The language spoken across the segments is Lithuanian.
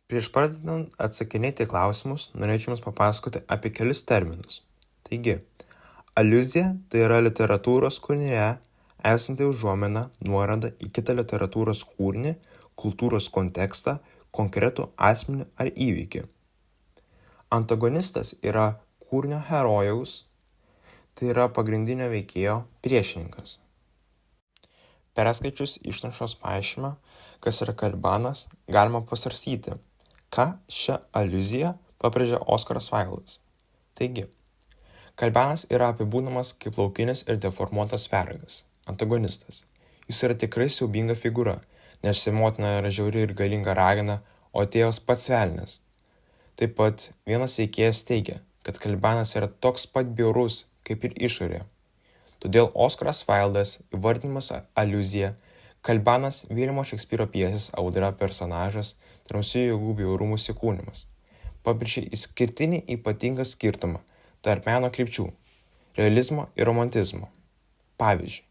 Prieš pradedant atsakinėti į klausimus, norėčiau Jums papasakoti apie kelius terminus. Taigi, aliuzija tai yra literatūros kūrinyje esanti užuomina, nuoroda į kitą literatūros kūrinį, kultūros kontekstą, konkretų asmenį ar įvykį. Antagonistas yra kūrinio herojaus, tai yra pagrindinio veikėjo priešininkas. Perskaičius išnašos paaiškinimą, kas yra Kalibanas, galima pasvarstyti, ką šią aliuziją pabrėžia Oskaras Vaildas. Taigi, Kalibanas yra apibūdinamas kaip laukinis ir deformuotas vergas, antagonistas. Jis yra tikrai siaubinga figūra, nes jo motina yra žiauri ir galinga ragana, o tėvas pats velnias. Taip pat vienas veikėjas teigia, kad Kalibanas yra toks pat bjaurus kaip ir išorė. Todėl Oskaras Vaildas įvardinimas aliuzija Kalibanas Viljamo Šekspyro pjesės audra personažas tamsių jėgų bjaurumų įsikūnimas. Pabrėžia išskirtinį ypatingą skirtumą tarp meno krypčių – realizmo ir romantizmo. Pavyzdžiui,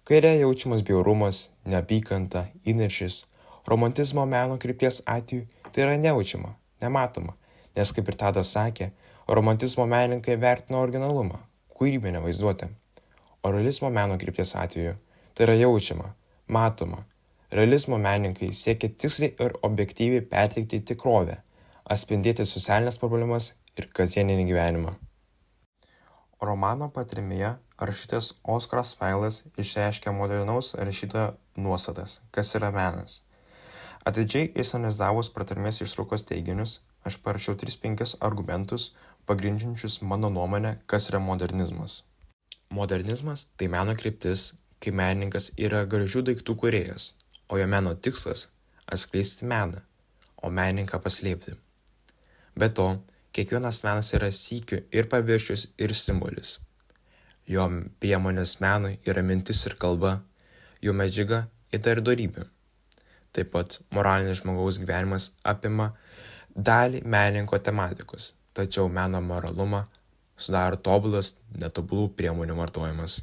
kaire jaučiamas bjaurumas, neapykanta, įniršis, romantizmo meno krypties atveju tai yra nejaučiama, nematoma, nes kaip ir Tadas sakė, romantizmo menininkai vertina originalumą, kūrybinę vaizduotę. O realizmo meno krypties atveju tai yra jaučiama, matoma. Realizmo menininkai siekia tiksliai ir objektyviai perteikti tikrovę, atspindėti socialinės problemas ir kasdieninį gyvenimą. Romano patarmėje rašytojas Oskaras Vaildas išreiškia modernaus rašytojo nuostatas, kas yra menas. Atidžiai išanalizavus patarmės ištraukos teiginius, aš parašiau 3-5 argumentus, pagrindžiančius mano nuomonę, kas yra modernizmas. Modernizmas tai meno kryptis, kai menininkas yra gražių daiktų kūrėjas, o jo meno tikslas – atskleisti meną, o menininką paslėpti. Be to, kiekvienas menas yra sykiu ir paviršius ir simbolis. Jo priemonės menui yra mintis ir kalba, jo medžiaga ir dorybė. Taip pat moralinis žmogaus gyvenimas apima dalį menininko tematikos, tačiau meno moralumą sudaro tobulas netobulų priemonių vartojimas.